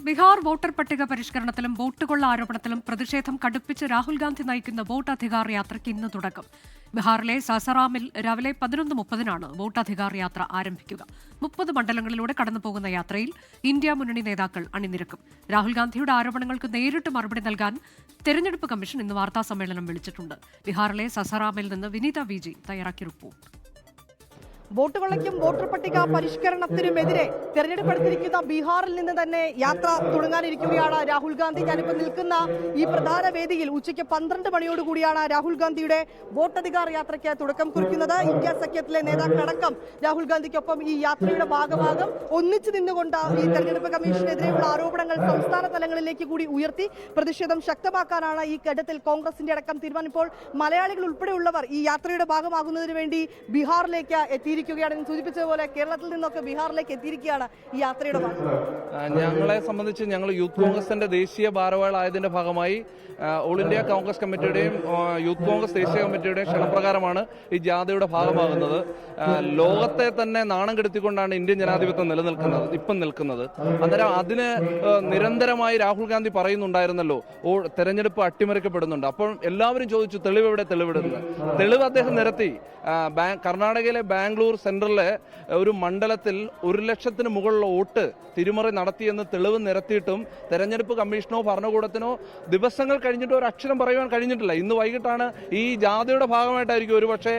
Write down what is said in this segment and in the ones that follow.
Bihar voter പട്ടിക പരിഷ്കരണത്തിലും vote കൊള്ള ആരോപണത്തിലും പ്രതിഷേധം കടുപ്പിച്ച് രാഹുൽ ഗാന്ധി നയിക്കുന്ന വോട്ട് അധികാർ യാത്രയ്ക്ക് ഇന്ന് തുടക്കം. ബീഹാറിലെ സാസാറാമിൽ രാവിലെ 11:30 വോട്ട് അധികാർ യാത്ര ആരംഭിക്കുക. 30 മണ്ഡലങ്ങളിലൂടെ കടന്നുപോകുന്ന യാത്രയിൽ ഇന്ത്യ മുന്നണി നേതാക്കൾ അണിനിരക്കും. രാഹുൽ ഗാന്ധിയുടെ ആരോപണങ്ങൾക്ക് നേരിട്ട് മറുപടി നൽകാൻ തെരഞ്ഞെടുപ്പ് കമ്മീഷൻ ഇന്ന് വാർത്താസമ്മേളനം വിളിച്ചിട്ടുണ്ട്. ബീഹാറിലെ സാസാറാമിൽ നിന്ന് വിനീത വിജി തയ്യാറാക്കിയ റിപ്പോർട്ട്. വോട്ട് കൊള്ളയ്ക്കും വോട്ടർ പട്ടിക പരിഷ്കരണത്തിനുമെതിരെ തെരഞ്ഞെടുപ്പെടുത്തിരിക്കുന്ന ബീഹാറിൽ നിന്ന് തന്നെ യാത്ര തുടങ്ങാനിരിക്കുകയാണ് രാഹുൽ ഗാന്ധി. ഞാനിപ്പോൾ നിൽക്കുന്ന ഈ പ്രധാന വേദിയിൽ ഉച്ചയ്ക്ക് 12 മണിയോടുകൂടിയാണ് രാഹുൽ ഗാന്ധിയുടെ വോട്ടധികാർ യാത്രയ്ക്ക് തുടക്കം കുറിക്കുന്നത്. ഇന്ത്യ സഖ്യത്തിലെ നേതാക്കളടക്കം രാഹുൽ ഗാന്ധിക്കൊപ്പം ഈ യാത്രയുടെ ഭാഗമാകും. ഒന്നിച്ചു നിന്നുകൊണ്ട് ഈ തെരഞ്ഞെടുപ്പ് കമ്മീഷനെതിരെയുള്ള ആരോപണങ്ങൾ സംസ്ഥാന തലങ്ങളിലേക്ക് കൂടി ഉയർത്തി പ്രതിഷേധം ശക്തമാക്കാനാണ് ഈ ഘട്ടത്തിൽ കോൺഗ്രസിന്റെ അടക്കം തീരുമാനം. ഇപ്പോൾ മലയാളികൾ ഉൾപ്പെടെയുള്ളവർ ഈ യാത്രയുടെ ഭാഗമാകുന്നതിന് വേണ്ടി ബീഹാറിലേക്ക് എത്തിയിരിക്കുകയാണ്. സൂചിപ്പിച്ചതുപോലെ കേരളത്തിൽ നിന്നൊക്കെ ബീഹാറിലേക്ക് എത്തിയിരിക്കുകയാണ് ഈ യാത്രയുടെ ഭാഗം. ഞങ്ങളെ സംബന്ധിച്ച് ഞങ്ങൾ യൂത്ത് കോൺഗ്രസിന്റെ ദേശീയ ഭാരവാഹികളായതിന്റെ ഭാഗമായി ഓൾ ഇന്ത്യ കോൺഗ്രസ് കമ്മിറ്റിയുടെയും യൂത്ത് കോൺഗ്രസ് ദേശീയ കമ്മിറ്റിയുടെയും ക്ഷണപ്രകാരമാണ് ഈ ജാഥയുടെ ഭാഗമാകുന്നത്. ലോകത്തെ തന്നെ നാണം കെടുത്തിക്കൊണ്ടാണ് ഇന്ത്യൻ ജനാധിപത്യം ഇപ്പം നിൽക്കുന്നത്. അന്നേരം അതിന് നിരന്തരമായി രാഹുൽ ഗാന്ധി പറയുന്നുണ്ടായിരുന്നല്ലോ, തെരഞ്ഞെടുപ്പ് അട്ടിമറിക്കപ്പെടുന്നുണ്ട്. അപ്പോൾ എല്ലാവരും ചോദിച്ചു, തെളിവ് തെളിവിടുന്നത്. തെളിവ് അദ്ദേഹം നിരത്തി. കർണാടകയിലെ ബാംഗ്ലൂർ സെൻട്രലിലെ ഒരു മണ്ഡലത്തിൽ 1,00,000 മുകളിലുള്ള വോട്ട് തിരിമറി നടത്തിയെന്ന് തെളിവ് നിരത്തിയിട്ടും തെരഞ്ഞെടുപ്പ് കമ്മീഷനോ ഭരണകൂടത്തിനോ ദിവസങ്ങൾ കഴിഞ്ഞിട്ട് ഒരു അക്ഷരം പറയുവാൻ കഴിഞ്ഞിട്ടില്ല. ഇന്ന് വൈകിട്ടാണ് ഈ ജാഥയുടെ ഭാഗമായിട്ടായിരിക്കും ഒരുപക്ഷെ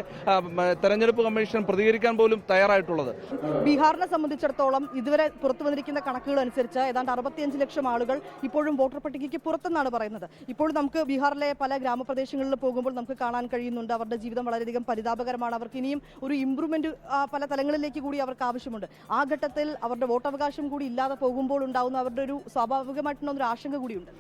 തെരഞ്ഞെടുപ്പ് കമ്മീഷൻ പ്രതികരിക്കാൻ പോലും തയ്യാറായിട്ടുള്ളത്. ബീഹാറിനെ സംബന്ധിച്ചിടത്തോളം ഇതുവരെ പുറത്തു വന്നിരിക്കുന്ന കണക്കുകൾ അനുസരിച്ച് ഏതാണ്ട് 65 ലക്ഷം ആളുകൾ ഇപ്പോഴും വോട്ടർ പട്ടികയ്ക്ക് പുറത്തെന്നാണ് പറയുന്നത്. ഇപ്പോൾ നമുക്ക് ബീഹാറിലെ പല ഗ്രാമപ്രദേശങ്ങളിൽ പോകുമ്പോൾ നമുക്ക് കാണാൻ കഴിയുന്നുണ്ട് അവരുടെ ജീവിതം വളരെയധികം പരിതാപകരമാണ്. അവർക്ക് ഇനിയും ഒരു ഇംപ്രൂവ്മെന്റ് പല തലങ്ങളിലേക്ക് കൂടി അവർക്ക് ആവശ്യമുണ്ട്. ആ ഘട്ടത്തിൽ അവരുടെ വോട്ടവകാശം കൂടി ഇല്ലാതെ പോകുമ്പോൾ ഉണ്ടാകുന്ന അവരുടെ ഒരു സ്വാഭാവികമായിട്ടുള്ള ഒരു ആശങ്ക കൂടിയുണ്ട്.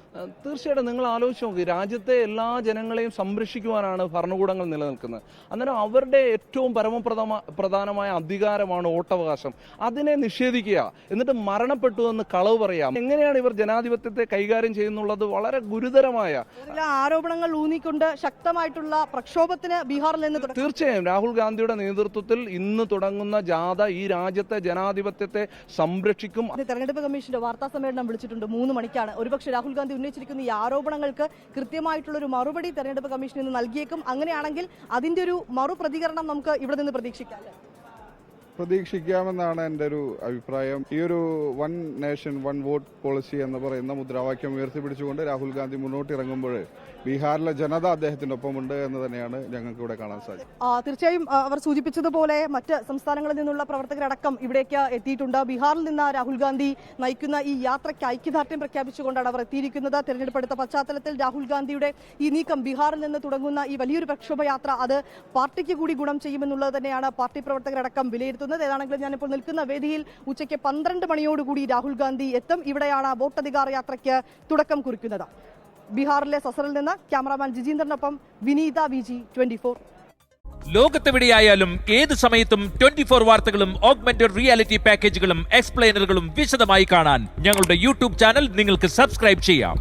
തീർച്ചയായിട്ടും നിങ്ങൾ ആലോചിച്ച് നോക്കി, രാജ്യത്തെ എല്ലാ ജനങ്ങളെയും സംരക്ഷിക്കുവാനാണ് ഭരണകൂടങ്ങൾ നിലനിൽക്കുന്നത്. അന്നേരം അവരുടെ ഏറ്റവും പരമപ്രധാനമായ അധികാരമാണ് വോട്ടവകാശം. അതിനെ നിഷേധിക്കുക, എന്നിട്ട് മരണപ്പെട്ടു എന്ന് കളവ് പറയാം. എങ്ങനെയാണ് ഇവർ ജനാധിപത്യത്തെ കൈകാര്യം ചെയ്യുന്നുള്ളത് വളരെ ഗുരുതരമായ ആരോപണങ്ങൾ ഊന്നിക്കൊണ്ട് ശക്തമായിട്ടുള്ള പ്രക്ഷോഭത്തിന് ബീഹാറിൽ നിന്ന് തീർച്ചയായും രാഹുൽ ഗാന്ധിയുടെ നേതൃത്വത്തിൽ ഇന്ന് തുടങ്ങുന്ന ജാഥ ഈ രാജ്യത്തെ ജനാധിപത്യത്തെ സംരക്ഷിക്കും. തെരഞ്ഞെടുപ്പ് കമ്മീഷന്റെ വാർത്താ സമ്മേളനം വിളിച്ചിട്ടുണ്ട് 3 മണിക്കാണ്. ഒരുപക്ഷെ രാഹുൽ ഗാന്ധി ഉന്നയിച്ചിരിക്കുന്ന ഈ ആരോപണങ്ങൾക്ക് കൃത്യമായിട്ടുള്ള ഒരു മറുപടി തെരഞ്ഞെടുപ്പ് കമ്മീഷൻ ഇന്ന് നൽകിയേക്കും. അങ്ങനെയാണെങ്കിൽ അതിന്റെ ഒരു മറുപ്രതികരണം നമുക്ക് ഇവിടെ നിന്ന് പ്രതീക്ഷിക്കാമെന്നാണ് എൻ്റെ ഒരു അഭിപ്രായം. ഈ ഒരു 1 നേഷൻ 1 വോട്ട് പോളിസി എന്ന് പറയുന്ന മുദ്രാവാക്യം ഉയർത്തിപ്പിടിച്ചുകൊണ്ട് രാഹുൽ ഗാന്ധി മുന്നോട്ടിറങ്ങുമ്പോൾ ബീഹാറിലെ ജനത അദ്ദേഹത്തിന്റെ ഒപ്പമുണ്ട് എന്ന് തന്നെയാണ് ഞങ്ങൾക്ക് ഇവിടെ കാണാൻ സാധിക്കും. തീർച്ചയായും അവർ സൂചിപ്പിച്ചതുപോലെ മറ്റ് സംസ്ഥാനങ്ങളിൽ നിന്നുള്ള പ്രവർത്തകരടക്കം ഇവിടേക്ക് എത്തിയിട്ടുണ്ട്. ബീഹാറിൽ നിന്ന് രാഹുൽ ഗാന്ധി നയിക്കുന്ന ഈ യാത്രയ്ക്ക് ഐക്യദാർഢ്യം പ്രഖ്യാപിച്ചുകൊണ്ടാണ് അവർ എത്തിയിരിക്കുന്നത്. തെരഞ്ഞെടുപ്പെടുത്ത പശ്ചാത്തലത്തിൽ രാഹുൽ ഗാന്ധിയുടെ ഈ നീക്കം, ബീഹാറിൽ നിന്ന് തുടങ്ങുന്ന ഈ വലിയൊരു പ്രക്ഷോഭയാത്ര, അത് പാർട്ടിക്ക് കൂടി ഗുണം ചെയ്യുമെന്നുള്ളത് തന്നെയാണ് പാർട്ടി പ്രവർത്തകരടക്കം വിലയിരുത്തുന്നത്. ഏതാണെങ്കിലും ഞാനിപ്പോൾ നിൽക്കുന്ന വേദിയിൽ ഉച്ചയ്ക്ക് 12 മണിയോടുകൂടി രാഹുൽ ഗാന്ധി എത്തും. ഇവിടെയാണ് വോട്ടധികാർ യാത്രയ്ക്ക് തുടക്കം കുറിക്കുന്നത്. ബീഹാറിലെ സസറിൽ നിന്ന് ക്യാമറാമാൻ ജിജീന്ദ്രനൊപ്പം വിനീത വിജി 24. ലോകത്തെവിടെയായാലും ഏത് സമയത്തും 24 വാർത്തകളും ഓഗ്മെന്റഡ് റിയാലിറ്റി പാക്കേജുകളും എക്സ്പ്ലെയിനറുകളും വിശദമായി കാണാൻ ഞങ്ങളുടെ യൂട്യൂബ് ചാനൽ നിങ്ങൾക്ക് സബ്സ്ക്രൈബ് ചെയ്യാം.